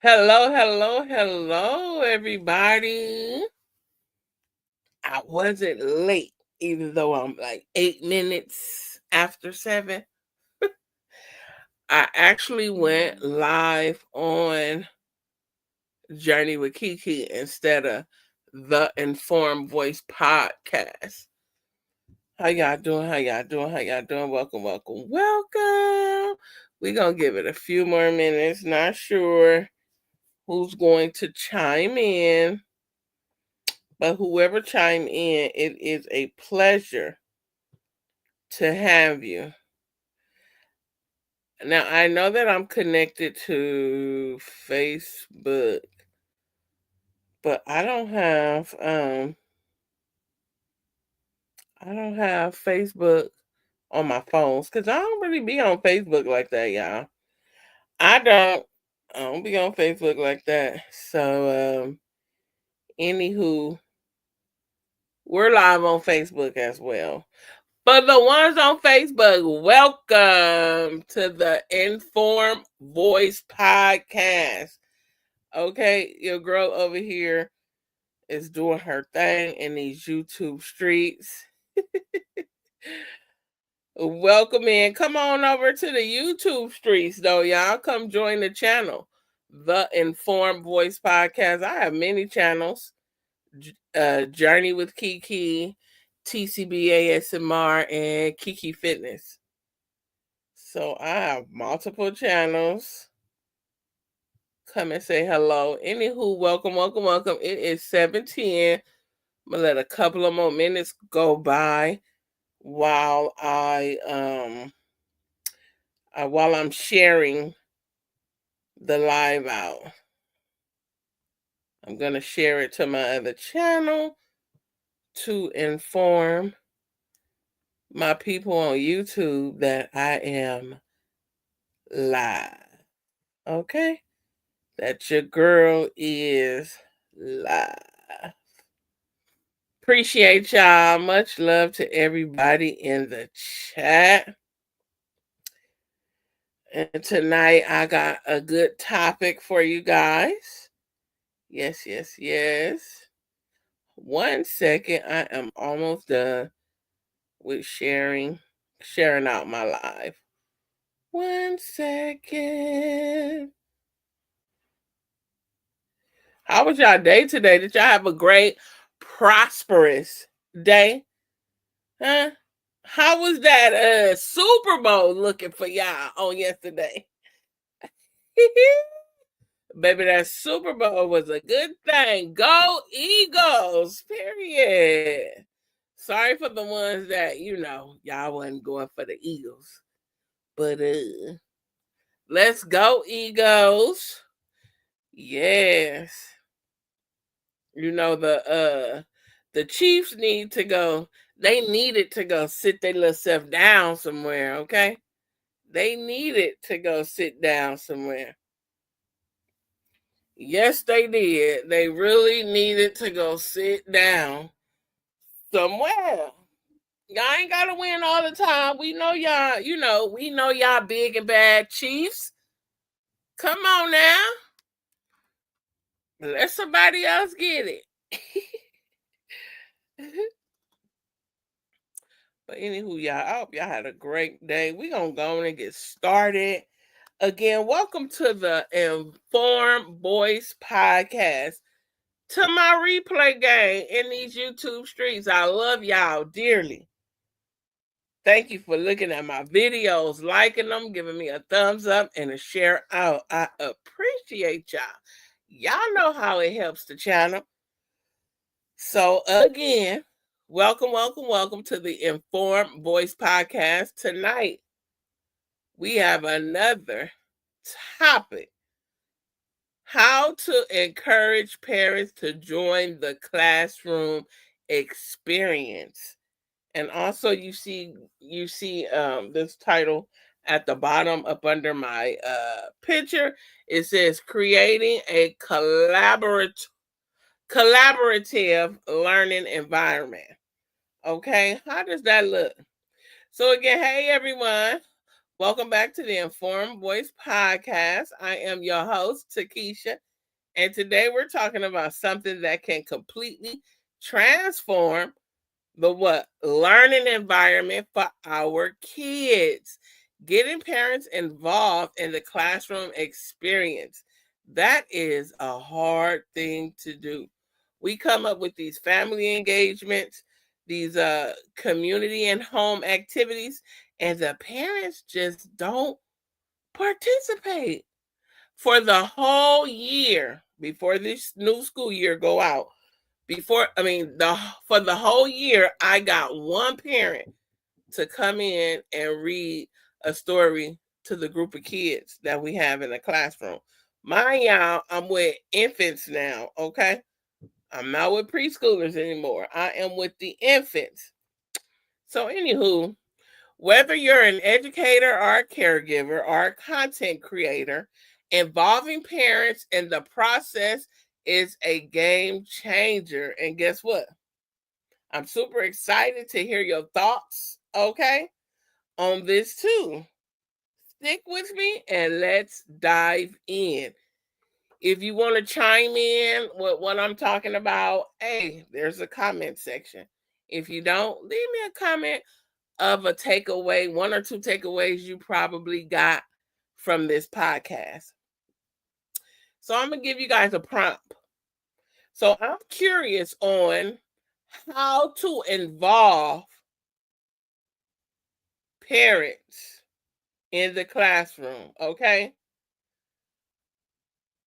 Hello, everybody. I wasn't late, even though I'm like 8 minutes after 7. I actually went live on Journey with Kiki instead of the Informed Voice podcast. How y'all doing? Welcome. We're going to give it a few more minutes. Not sure who's going to chime in. But whoever chimed in, it is a pleasure to have you. Now I know that I'm connected to Facebook, but I don't have Facebook on my phones because I don't really be on Facebook like that, y'all. I don't I don't be on Facebook like that. So anywho, we're live on Facebook as well. For the ones on Facebook, welcome to the Informed Voice Podcast. Okay, your girl over here is doing her thing in these YouTube streets. Welcome in. Come on over to the YouTube streets, though, y'all. Come join the channel, the Informed Voice Podcast. I have many channels. Journey with Kiki, TCB ASMR, and Kiki Fitness. So I have multiple channels. Come and say hello. Anywho, welcome. It is 7:10. I'm gonna let a couple of more minutes go by while I'm sharing the live out. I'm gonna share it to my other channel to inform my people on YouTube that I am live. Okay? That your girl is live. Appreciate y'all. Much love to everybody in the chat. And tonight I got a good topic for you guys. Yes. 1 second. I am almost done with sharing out my live. 1 second. How was y'all day today? Did y'all have a great, prosperous day? Huh? How was that Super Bowl looking for y'all on yesterday? Baby, that Super Bowl was a good thing. Go Eagles, period. Sorry for the ones that, y'all wasn't going for the Eagles. But let's go, Eagles. Yes. The Chiefs need to go. They needed to go sit their little self down somewhere, okay? They needed to go sit down somewhere. Yes, they did. They really needed to go sit down somewhere. Y'all ain't gotta win all the time. We know y'all, we know y'all big and bad Chiefs. Come on now. Let somebody else get it. But anywho, y'all, I hope y'all had a great day. We gonna go on and get started. Again, welcome to the Informed Voice Podcast. To my replay gang in these YouTube streets. I love y'all dearly. Thank you for looking at my videos, liking them, giving me a thumbs up and a share out. I appreciate y'all. Y'all know how it helps the channel. So again, welcome to the Informed Voice Podcast. Tonight, we have another topic. How to encourage parents to join the classroom experience. And also you see this title at the bottom up under my picture. It says creating a collaborative learning environment. Okay, how does that look? So again, hey everyone, Welcome back to the Informed Voice Podcast. I am your host, Takesha, and today we're talking about something that can completely transform the what learning environment for our kids. Getting parents involved in the classroom experience. That is a hard thing to do. We come up with these family engagements, these community and home activities, and the parents just don't participate for the whole year before this new school year go out. For the whole year, I got one parent to come in and read a story to the group of kids that we have in the classroom. Mind y'all, I'm with infants now, okay? I'm not with preschoolers anymore. I am with the infants. So, anywho, whether you're an educator or a caregiver or a content creator, involving parents in the process is a game changer. And guess what? I'm super excited to hear your thoughts, okay, on this too. Stick with me and let's dive in. If you want to chime in with what I'm talking about, hey, there's a comment section. If you don't, leave me a comment of a takeaway, one or two takeaways you probably got from this podcast. So I'm going to give you guys a prompt. So I'm curious on how to involve parents in the classroom, okay?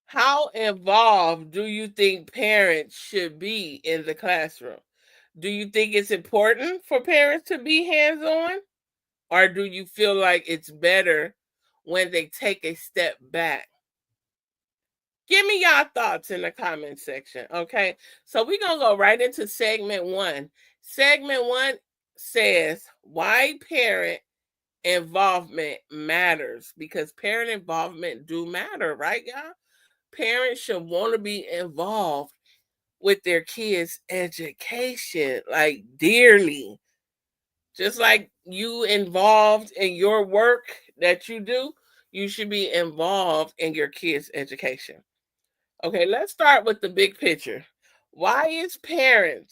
How involved do you think parents should be in the classroom? Do you think it's important for parents to be hands on? Or do you feel like it's better when they take a step back? Give me y'all thoughts in the comment section, okay? So we're going to go right into segment one. Segment one says, why parent involvement matters, because parent involvement do matter, right, y'all? Parents should want to be involved with their kids' education, like dearly. Just like you involved in your work that you do, you should be involved in your kids' education. Okay, let's start with the big picture. Why is parent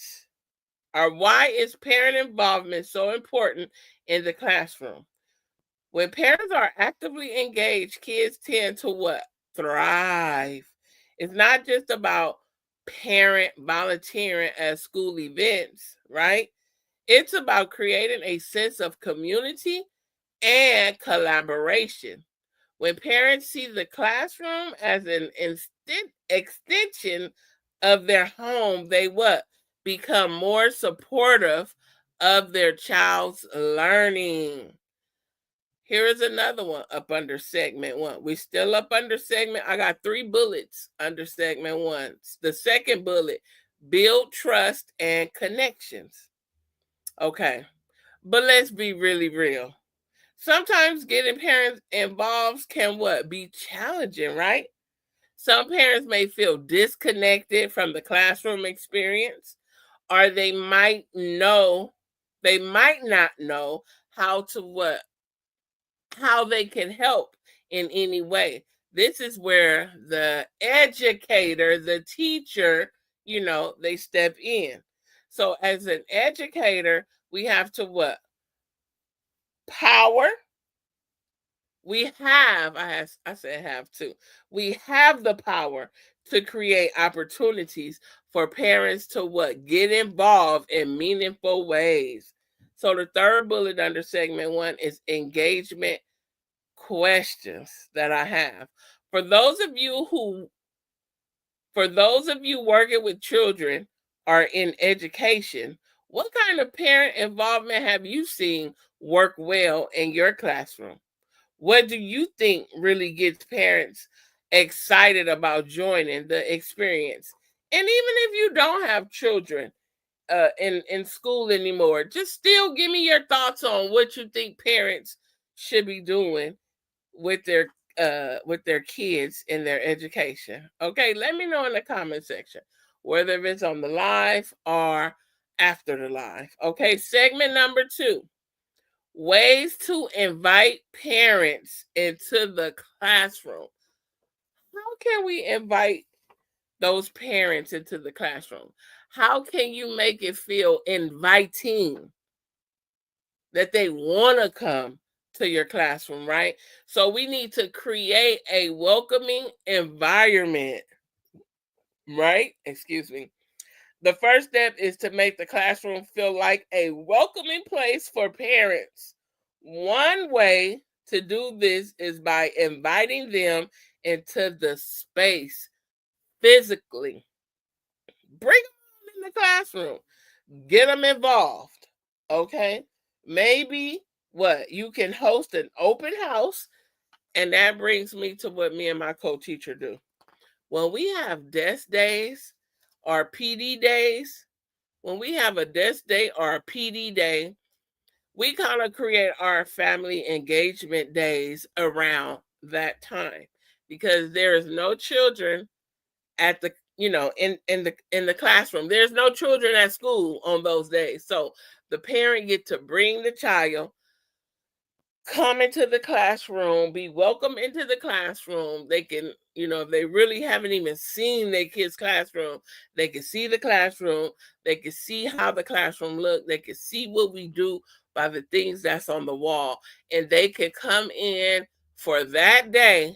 involvement so important in the classroom? When parents are actively engaged, kids tend to what? Thrive. It's not just about parent volunteering at school events, right? It's about creating a sense of community and collaboration. When parents see the classroom as an extension of their home, they what? Become more supportive of their child's learning. Here is another one up under segment one. We still up under segment. I got 3 bullets under segment one. The second bullet, build trust and connections. Okay. But let's be really real. Sometimes getting parents involved can what? Be challenging, right? Some parents may feel disconnected from the classroom experience, or they might not know how to what? How they can help in any way. This is where the educator, the teacher, they step in. So as an educator, we have to what? Power. I said have to. We have the power to create opportunities for parents to what? Get involved in meaningful ways. So the third bullet under segment one is engagement questions that I have. For those of you working with children or in education, what kind of parent involvement have you seen work well in your classroom? What do you think really gets parents excited about joining the experience? And even if you don't have children in school anymore, just still give me your thoughts on what you think parents should be doing with their kids in their education. Okay, let me know in the comment section whether it's on the live or after the live. Okay, segment number 2. Ways to invite parents into the classroom. How can we invite those parents into the classroom? How can you make it feel inviting that they want to come to your classroom, right? So we need to create a welcoming environment, right? Excuse me. The first step is to make the classroom feel like a welcoming place for parents. One way to do this is by inviting them into the space physically. Bring them in the classroom, get them involved. Okay. Maybe what you can host an open house. And that brings me to what me and my co-teacher do. When we have desk days or PD days, when we have a desk day or a PD day, we kind of create our family engagement days around that time because there is no children at the in the classroom. There's no children at school on those days. So the parent get to bring the child, come into the classroom, be welcome into the classroom. They can, if they really haven't even seen their kids' classroom, they can see the classroom. They can see how the classroom look. They can see what we do by the things that's on the wall. And they can come in for that day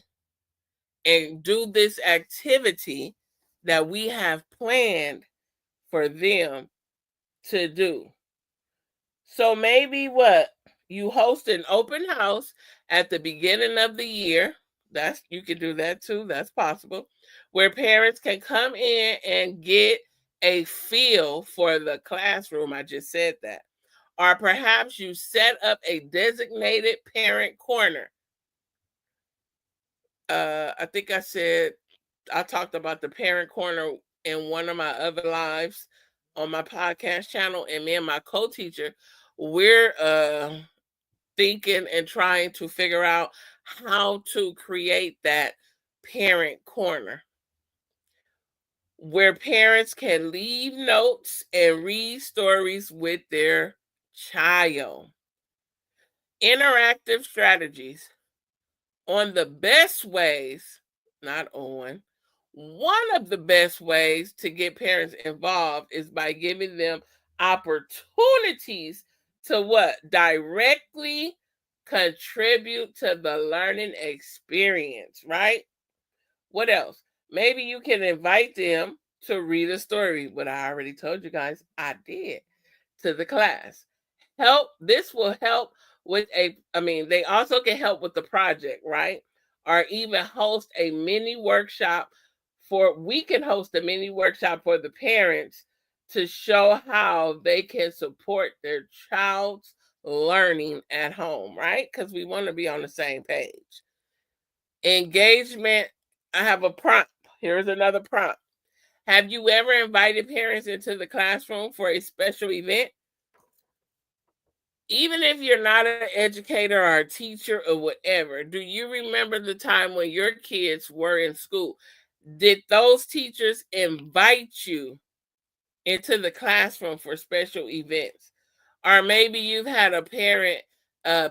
and do this activity that we have planned for them to do. So maybe what? You host an open house at the beginning of the year. That's you can do that too. That's possible. Where parents can come in and get a feel for the classroom. I just said that. Or perhaps you set up a designated parent corner. I think I talked about the parent corner in one of my other lives on my podcast channel, and me and my co-teacher, we're thinking and trying to figure out how to create that parent corner where parents can leave notes and read stories with their child. Interactive strategies on the best ways, not on, one of the best ways to get parents involved is by giving them opportunities to what? Directly contribute to the learning experience, right? What else? Maybe you can invite them to read a story. What I already told you guys, I did to the class. This will help with they also can help with the project, right? Or even host a mini workshop we can host a mini workshop for the parents to show how they can support their child's learning at home, right? Because we want to be on the same page. Engagement. I have a prompt. Here's another prompt. Have you ever invited parents into the classroom for a special event? Even if you're not an educator or a teacher or whatever, do you remember the time when your kids were in school? Did those teachers invite you into the classroom for special events? Or maybe you've had a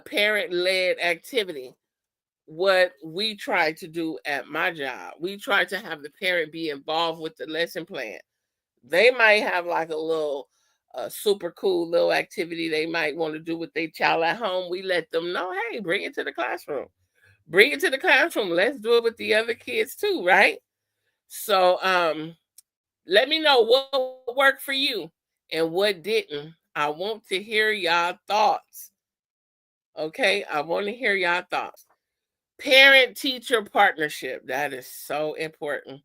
parent-led activity. What we try to do at my job, we try to have the parent be involved with the lesson plan. They might have like a little super cool little activity they might want to do with their child at home. We let them know, hey, bring it to the classroom. Bring it to the classroom. Let's do it with the other kids too, right? So let me know what worked for you and what didn't. I want to hear y'all thoughts. Okay, I want to hear y'all thoughts. Parent teacher partnership. That is so important.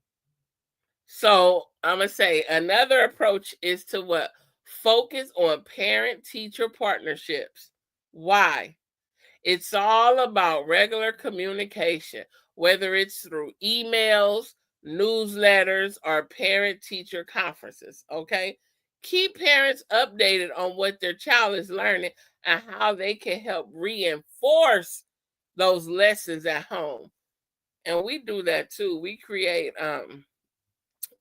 So I'm gonna say another approach is to what? Focus on parent teacher partnerships. Why? It's all about regular communication, whether it's through emails, newsletters, or parent teacher conferences. Okay. Keep parents updated on what their child is learning and how they can help reinforce those lessons at home. And we do that too. We create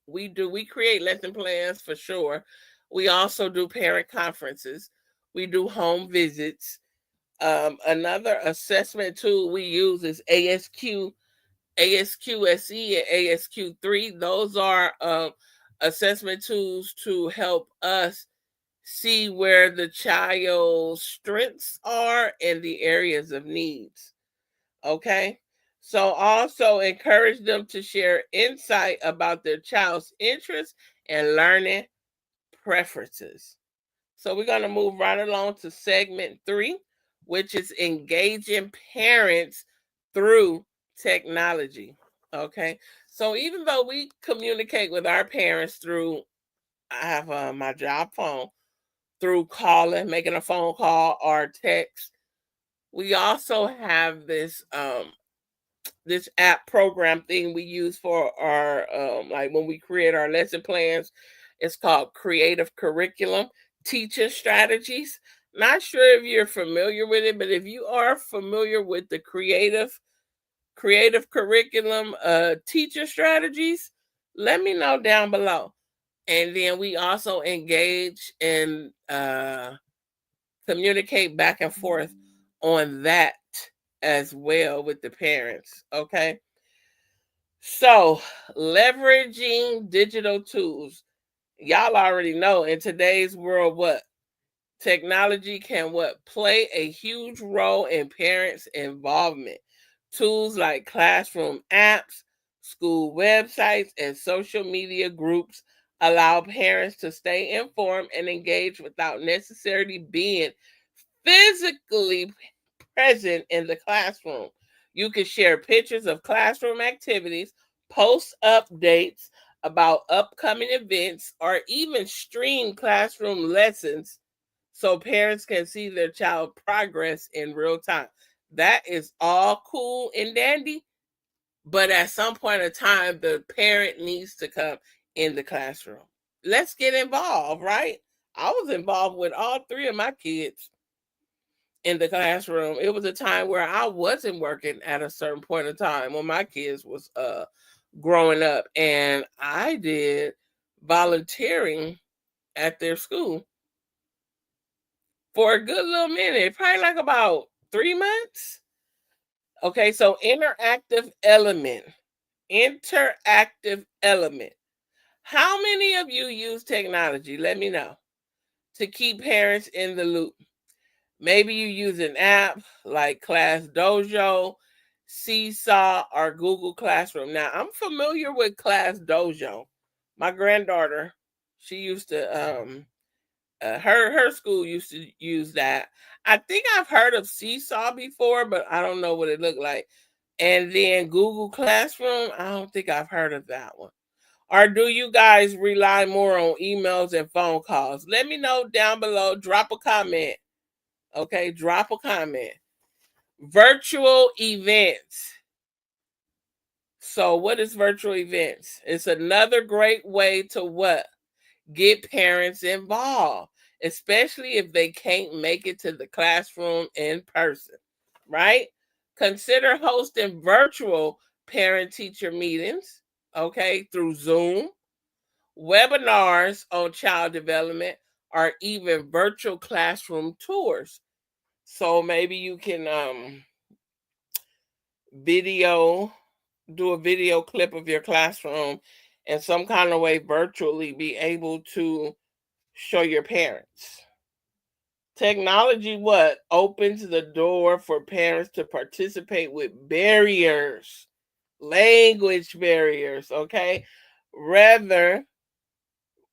lesson plans for sure. We also do parent conferences. We do home visits. Another assessment tool we use is ASQSE, and ASQ3. Those are assessment tools to help us see where the child's strengths are and the areas of needs. Okay. So also encourage them to share insight about their child's interests and learning preferences. So we're going to move right along to segment 3, which is engaging parents through technology. Okay. So even though we communicate with our parents through, I have my job phone, through calling, making a phone call or text, we also have this app program thing we use for our like when we create our lesson plans. It's called Creative Curriculum Teaching Strategies. Not sure if you're familiar with it, but if you are familiar with the creative curriculum teacher strategies, let me know down below. And then we also engage and communicate back and forth on that as well with the parents. Okay. So, leveraging digital tools. Y'all already know in today's world what technology can what play a huge role in parents' involvement. Tools like classroom apps, school websites, and social media groups allow parents to stay informed and engaged without necessarily being physically present in the classroom. You can share pictures of classroom activities, post updates about upcoming events, or even stream classroom lessons so parents can see their child progress in real time. That is all cool and dandy, but at some point in time, the parent needs to come in the classroom. Let's get involved, right? I was involved with all 3 of my kids in the classroom. It was a time where I wasn't working at a certain point in time when my kids was growing up, and I did volunteering at their school for a good little minute, probably like about 3 months. Okay, so interactive element. How many of you use technology? Let me know, to keep parents in the loop. Maybe you use an app like Class Dojo, Seesaw, or Google Classroom. Now, I'm familiar with Class Dojo. My granddaughter, she used to her school used to use that. I think I've heard of Seesaw before, but I don't know what it looked like. And then Google Classroom, I don't think I've heard of that one. Or do you guys rely more on emails and phone calls? Let me know down below. Drop a comment. Okay, drop a comment. Virtual events. So, what is virtual events? It's another great way to what? Get parents involved, especially if they can't make it to the classroom in person, right? Consider hosting virtual parent teacher meetings, okay, through Zoom, webinars on child development, or even virtual classroom tours. So maybe you can video do a video clip of your classroom in some kind of way virtually be able to show your parents. Technology what opens the door for parents to participate with barriers, language barriers, okay? Rather,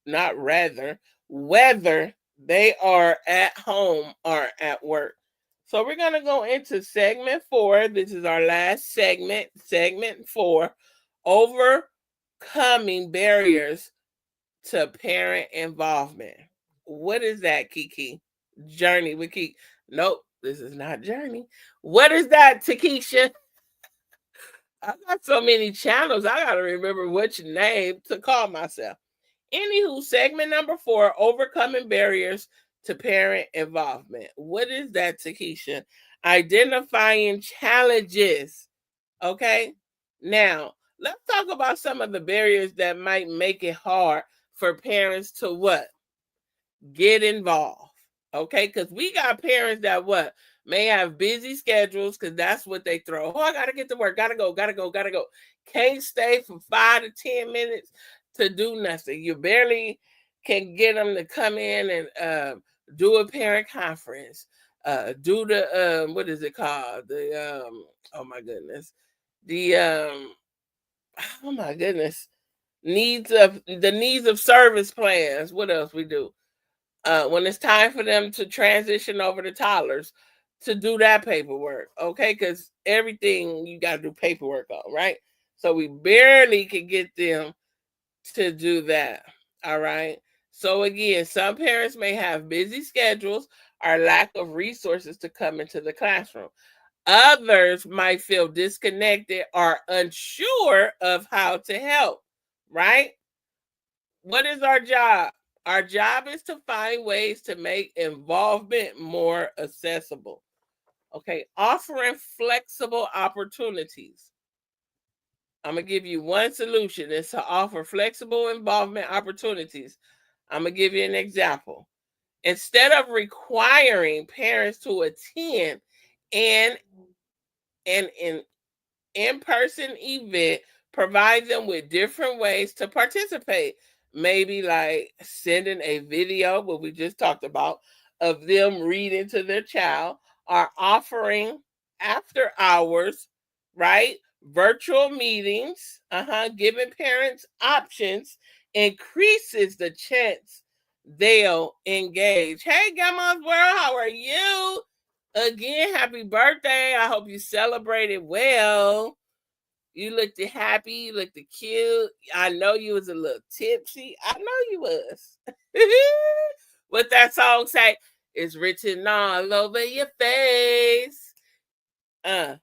not rather, whether they are at home or at work. So we're going to go into segment 4. This is our last segment 4, overcoming barriers to parent involvement. What is that, Kiki? Journey with Kiki. Nope, this is not Journey. What is that, Takesha? I got so many channels, I got to remember which name to call myself. Anywho, segment number 4, overcoming barriers to parent involvement. What is that, Takesha? Identifying challenges. Okay. Now, let's talk about some of the barriers that might make it hard for parents to what? Get involved. Okay. Because we got parents that what? may have busy schedules because that's what they throw. Oh, I gotta get to work, gotta go, gotta go, gotta go. Can't stay for 5 to 10 minutes to do nothing. You barely can get them to come in and do a parent conference, do the what is it called? The oh my goodness, the oh my goodness, needs of service plans. What else we do? When it's time for them to transition over to toddlers, to do that paperwork, okay? Because everything you got to do paperwork on, right? So we barely can get them to do that, all right? So again, some parents may have busy schedules or lack of resources to come into the classroom. Others might feel disconnected or unsure of how to help, right? What is our job? Our job is to find ways to make involvement more accessible. Okay, offering flexible opportunities. I'm going to give you one solution is to offer flexible involvement opportunities. I'm going to give you an example. Instead of requiring parents to attend an, an in-person event, provide them with different ways to participate. Maybe like sending a video, what we just talked about, of them reading to their child, or offering after hours, right? Virtual meetings, giving parents options increases the chance they'll engage. Hey, Grandma's World, how are you? Again, happy birthday. I hope you celebrated well. You looked happy, you looked cute. I know you was a little tipsy. I know you was. What that song say? It's written all over your face. Uh,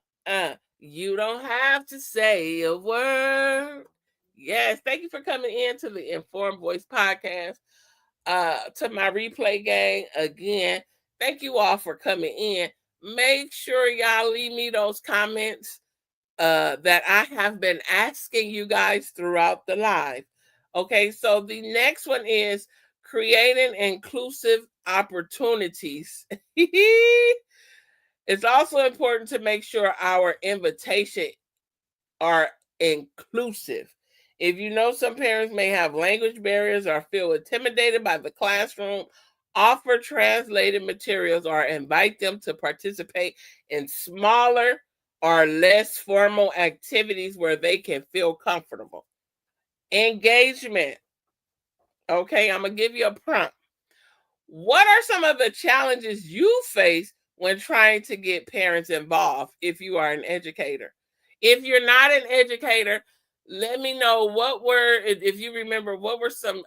you don't have to say a word. Yes, thank you for coming in to the Informed Voice podcast. To my replay gang again. Thank you all for coming in. Make sure y'all leave me those comments that I have been asking you guys throughout the live. Okay, so the next one is creating inclusive opportunities. It's also important to make sure our invitation are inclusive. If you know some parents may have language barriers or feel intimidated by the classroom, offer translated materials or invite them to participate in smaller or less formal activities where they can feel comfortable. Engagement. Okay, I'm going to give you a prompt. What are some of the challenges you face when trying to get parents involved if you are an educator? If you're not an educator, let me know what were, if you remember, what were some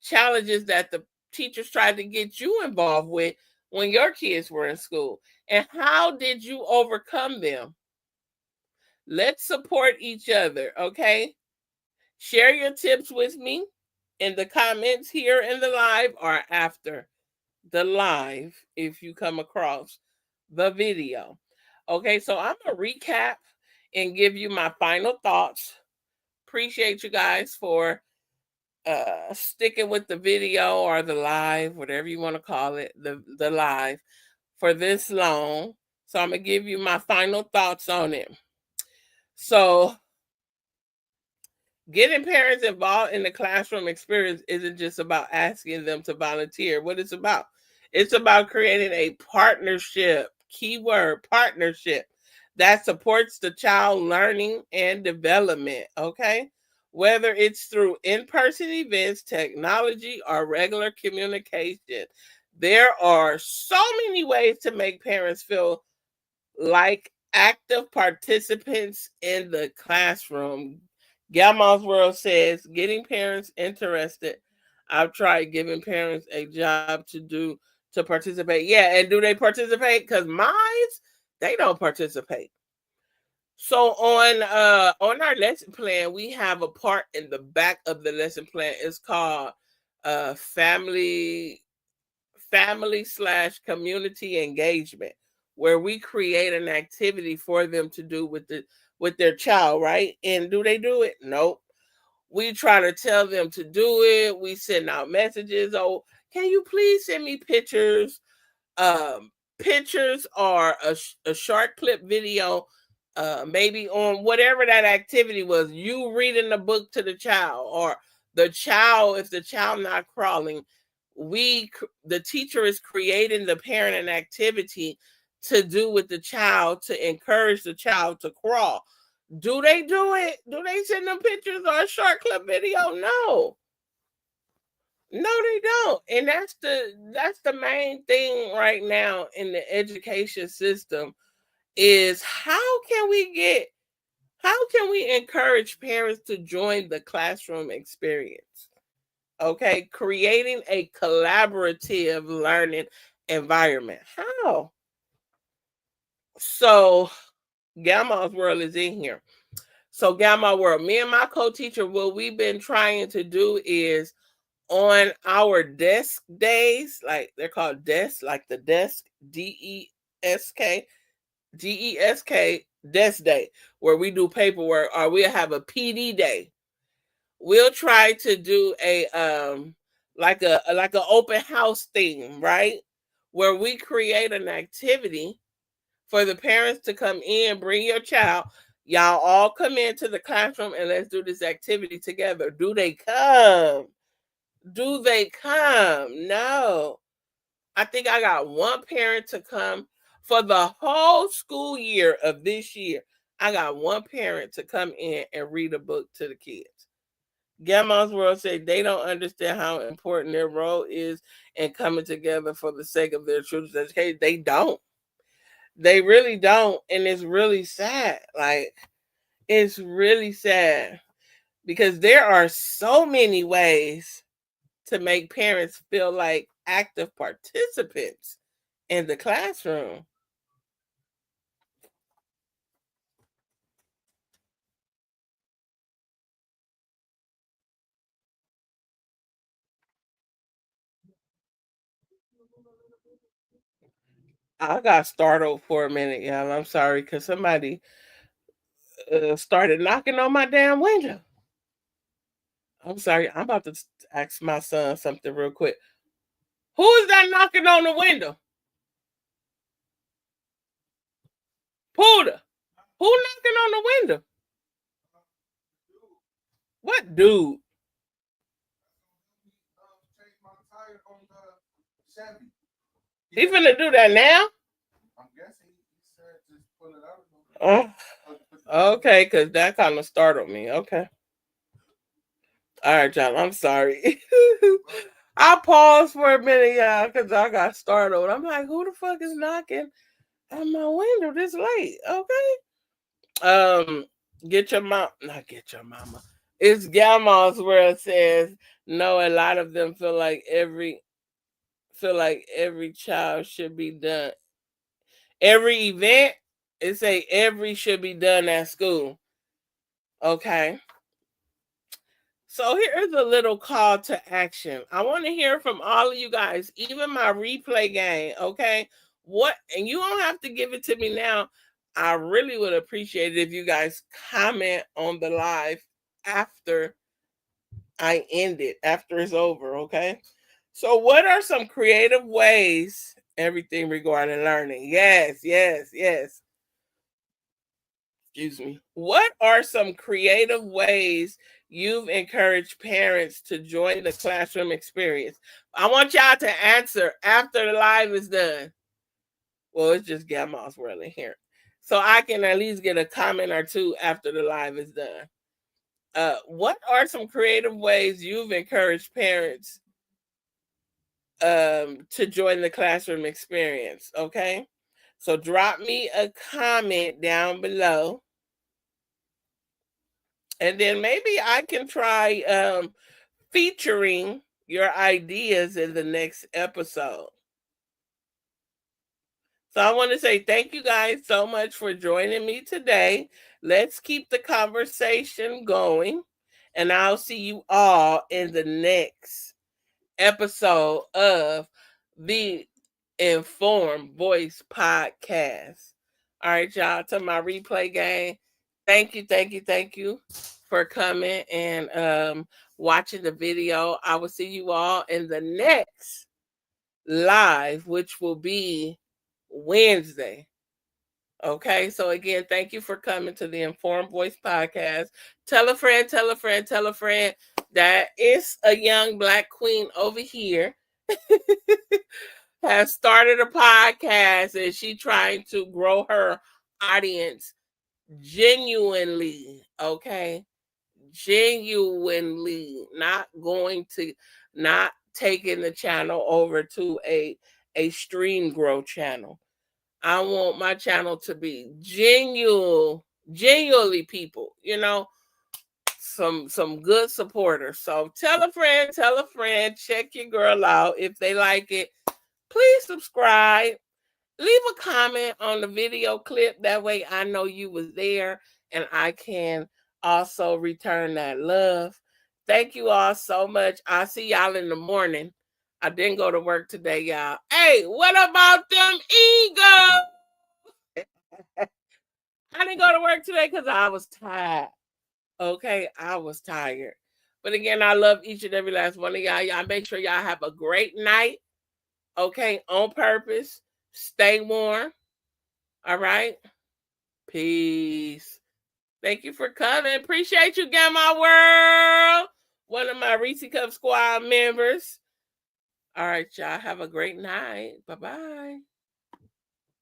challenges that the teachers tried to get you involved with when your kids were in school, and how did you overcome them? Let's support each other, okay? Share your tips with me in the comments here in the live or after the live if you come across the video. Okay, so I'm going to recap and give you my final thoughts. Appreciate you guys for sticking with the video or the live, whatever you want to call it, the live for this long. So I'm going to give you my final thoughts on it. So getting parents involved in the classroom experience isn't just about asking them to volunteer. What it's about creating a partnership, keyword partnership, that supports the child learning and development, okay? Whether it's through in-person events, technology, or regular communication, there are so many ways to make parents feel like active participants in the classroom. Grandma's World says getting parents interested. I've tried giving parents a job to participate. Yeah, and do they participate? Because mine's they don't participate. So on our lesson plan, we have a part in the back of the lesson plan. It's called family slash community engagement, where we create an activity for them to do with their child, right? And do they do it? Nope. We try to tell them to do it. We send out messages. Oh, can you please send me pictures? pictures or a short clip video, maybe on whatever that activity was, you reading the book to the child, or the child, if the child not crawling, the teacher is creating the parent an activity to do with the child to encourage the child to crawl. Do they do it? Do they send them pictures or a short clip video? No. No, they don't. And that's the main thing right now in the education system is how can we encourage parents to join the classroom experience? Okay, creating a collaborative learning environment. How? So Gamma's World is in here. So Gamma World, me and my co-teacher, what we've been trying to do is on our desk days, like they're called desks, like the desk, DESK, DESK, desk day, where we do paperwork, or we'll have a PD day. We'll try to do a like an open house thing, right? Where we create an activity for the parents to come in, bring your child. Y'all all come into the classroom and let's do this activity together. Do they come? Do they come? No. I think I got one parent to come for the whole school year of this year. I got one parent to come in and read a book to the kids. Grandma's World said they don't understand how important their role is in coming together for the sake of their children's education. They don't. They really don't. And it's really sad. Like, it's really sad because there are so many ways to make parents feel like active participants in the classroom. I got startled for a minute, y'all. I'm sorry because somebody started knocking on my damn window. I'm sorry. I'm about to ask my son something real quick. Who is that knocking on the window? Puda. Who knocking on the window? What dude? He finna do that now? Oh, okay, because that kind of startled me. Okay. All right, y'all. I'm sorry. I paused for a minute, y'all, because I got startled. I'm like, who the fuck is knocking at my window this late? Okay. Get your mom, not get your mama. It's Grandma's where it says no. A lot of them feel like every child should be done. Every event, it say every should be done at school. Okay. So here's a little call to action. I want to hear from all of you guys, even my replay game. Okay. What, and you don't have to give it to me now. I really would appreciate it if you guys comment on the live after I end it, after it's over. Okay. So, what are some creative ways? Everything regarding learning. Yes, yes, yes. Excuse me. What are some creative ways you've encouraged parents to join the classroom experience? I want y'all to answer after the live is done. Well, it's just Grandma's World in here. So I can at least get a comment or two after the live is done. What are some creative ways you've encouraged parents to join the classroom experience? Okay. So drop me a comment down below. And then maybe I can try featuring your ideas in the next episode. So I want to say thank you guys so much for joining me today. Let's keep the conversation going. And I'll see you all in the next episode of the Informed Voice Podcast. All right, y'all, to my replay game. Thank you, thank you, thank you for coming and watching the video. I will see you all in the next live, which will be Wednesday. Okay, so again, thank you for coming to the Informed Voice Podcast. Tell a friend, tell a friend, tell a friend that it's a young Black queen over here has started a podcast and she trying to grow her audience genuinely, okay? Genuinely, not taking the channel over to a stream grow channel. I want my channel to be genuinely people, some good supporters. So tell a friend, check your girl out. If they like it, please subscribe. Leave a comment on the video clip. That way I know you was there and I can also return that love. Thank you all so much. I'll see y'all in the morning. I didn't go to work today, y'all. Hey, what about them egos? I didn't go to work today because I was tired. Okay, I was tired. But again, I love each and every last one of y'all. Y'all make sure y'all have a great night. Okay, on purpose. Stay warm. All right. Peace. Thank you for coming. Appreciate you, Gamma World. One of my Reese Cup Squad members. All right, y'all. Have a great night. Bye-bye.